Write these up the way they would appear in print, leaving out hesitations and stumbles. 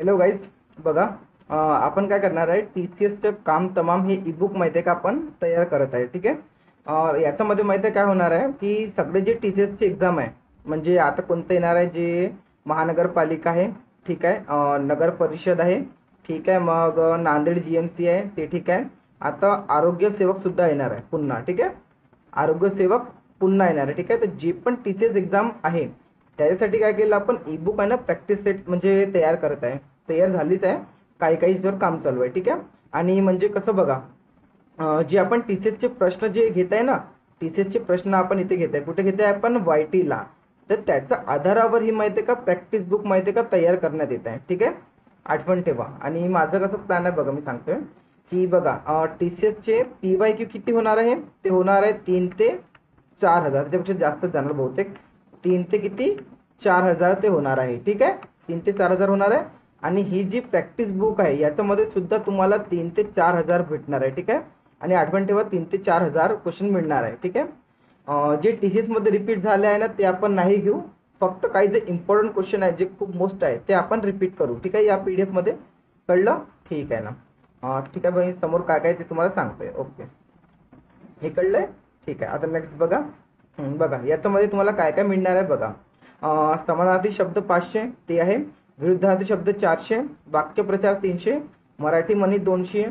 Hello guys, बघा आपण काय करणार आहे, TCSचं काम तमाम हे ईबुक माहिती आहे का आपण तयार करत आहे. ठीक आहे. याच्यामध्ये माहिती आहे काय होणार आहे की सगळे जे TCSची एक्झाम आहे, म्हणजे आता कोणतं येणार आहे, जे महानगरपालिका आहे, ठीक आहे, नगर परिषद आहे, ठीक आहे, मग नांदेड GMC आहे ते, ठीक आहे. आता आरोग्य सेवक सुद्धा येणार आहे पुन्हा. ठीक आहे, आरोग्य सेवक पुन्हा येणार आहे. ठीक आहे, तर जे पण TCS एक्झाम आहे त्याच्यासाठी काय केलं आपण, ईबुक आहे ना प्रॅक्टिस सेट म्हणजे तयार करत आहे. तयार झालीच आहे, काही काही जर काम चालू आहे. ठीक आहे. आणि म्हणजे कसं बघा, जे आपण TCSचे प्रश्न जे घेत आहे ना, TCSचे प्रश्न आपण इथे घेत आहे, कुठे घेत आहे आपण, YT ला. तर त्याच्या आधारावर ही माहिती आहे का प्रॅक्टिस बुक माहिती आहे का तयार करण्यात येत आहे. ठीक आहे, आठवण ठेवा. आणि माझं कसं प्लॅन आहे बघा, मी सांगतोय की बघा, TCSचे PYQ किती होणार आहे, ते होणार आहे 3 ते 4 हजार, त्याच्यापेक्षा जास्त जाणार बहुतेक. 3 ते किती, 4 हजार ते होणार आहे. ठीक आहे, 3 ते 4 हजार होणार आहे. आणि ही जी प्रॅक्टिस बुक आहे याच्यामध्ये सुद्धा तुम्हाला 3 ते 4 हजार भेटणार आहे. ठीक आहे, आणि आठवण ठेवा 3 ते 4 हजार क्वेश्चन मिळणार आहे. ठीक आहे. जे TCS मध्ये रिपीट झाले आहे ना ते आपण नाही घेऊ, फक्त काही जे इम्पॉर्टंट क्वेश्चन आहे जे खूप मोस्ट आहे ते आपण रिपीट करू. ठीक आहे, या PDF मध्ये. कळलं? ठीक आहे ना. ठीक आहे भाई, समोर काय काय ते तुम्हाला सांगतोय. ओके, हे कळलंय? ठीक आहे. आता नेक्स्ट बघा. बघा याच्यामध्ये तुम्हाला काय काय मिळणार आहे बघा. समानार्थी शब्द 500 ते आहे, विरुद्धार्थी शब्द 400, वाक्यप्रचार 300, मराठी म्हणी 200,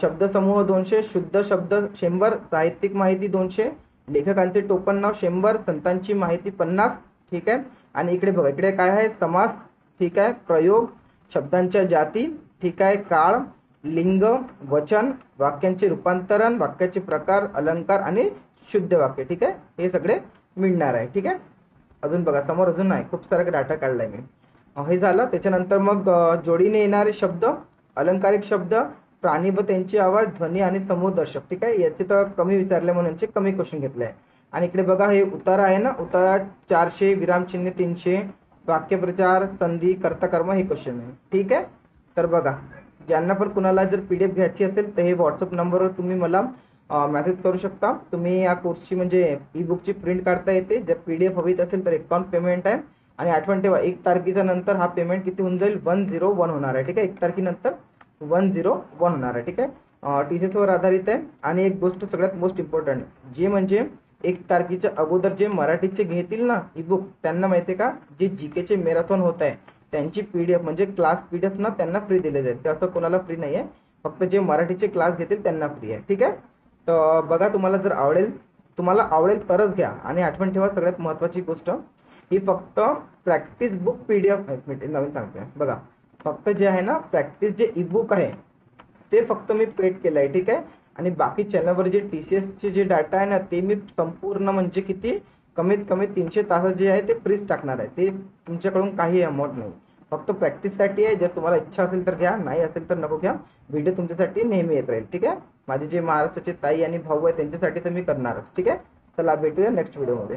शब्दसमूह 200, शुद्ध शब्द 100, साहित्यिक माहिती 200, लेखकांचे टोपण नाव 100, संतांची माहिती 50. ठीक आहे. आणि इकडे बघा, इकडे काय आहे, समास, ठीक आहे, प्रयोग, शब्दांच्या जाती, ठीक आहे, काळ, लिंग, वचन, वाक्यांचे रूपांतरण, वाक्याचे प्रकार, अलंकार आणि शुद्ध वाक्य. ठीक आहे, हे सगळे मिळणार आहे. ठीक आहे. अजून बघा समोर अजून नाही, खूप सारा डाटा काढलाय मी. हे झालं. त्याच्यानंतर मग जोडीने येणारे शब्द, अलंकारिक शब्द, प्राणी व त्यांची आवाज, ध्वनी आणि समूहदर्शक. ठीक आहे, याचे तर कमी विचारले म्हणून यांचे कमी क्वेश्चन घेतले आहे. आणि इकडे बघा हे उतारा आहे ना, उतारा 400, विरामचिन्ह 300, वाक्यप्रचार, संधी, कर्ता कर्म हे क्वेश्चन आहे. ठीक आहे. तर बघा, ज्यांना पण कुणाला जर PDF घ्यायची असेल तर हे WhatsApp नंबरवर तुम्ही मला मेसेज करू शकता. तुम्ही या कोर्सची म्हणजे ईबुकची प्रिंट काढता येते. जर PDF हवी असेल तर अकाउंट पेमेंट आहे. आणि आठवण ठेवा, 1 तारखेच्या नंतर हा पेमेंट किती होऊन जाईल, 101 होणार आहे. ठीक आहे, 1 तारखेनंतर 101 होणार आहे. ठीक आहे. TCS वर आधारित आहे. आणि एक गोष्ट सगळ्यात मोस्ट इम्पॉर्टंट, जे म्हणजे 1 तारखेच्या अगोदर जे मराठीचे घेतील ना ईबुक, त्यांना माहिती आहे का, जे GKचे मॅरेथॉन होत आहे त्यांची PDF म्हणजे क्लास PDF ना त्यांना फ्री दिले जाईल. ते असं कोणाला फ्री नाही आहे, फक्त जे मराठीचे क्लास घेतील त्यांना फ्री आहे. ठीक आहे. तर बघा, तुम्हाला आवडेल तरच घ्या. आणि आठवण ठेवा, सगळ्यात महत्त्वाची गोष्ट, ही फक्त प्रॅक्टिस बुक PDF नवीन सांगतोय बघा. फक्त जे आहे ना प्रॅक्टिस जे ईबुक आहे ते फक्त मी पेड केलं आहे. ठीक आहे. आणि बाकी चॅनलवर जे TCSचे जे डाटा आहे ना ते मी संपूर्ण म्हणजे किती, कमीत कमी 300 तास जे आहे ते फ्रीच टाकणार आहे. ते तुमच्याकडून काही अमाऊंट नाही, फक्त प्रॅक्टिससाठी आहे. जर तुम्हाला इच्छा असेल तर घ्या, नाही असेल तर नको घ्या. व्हिडिओ तुमच्यासाठी नेहमी येत राहील. ठीक आहे. माझे जे महाराष्ट्राचे ताई आणि भाऊ आहे त्यांच्यासाठी तर मी करणारच. ठीक आहे. चला भेटूया नेक्स्ट व्हिडिओमध्ये.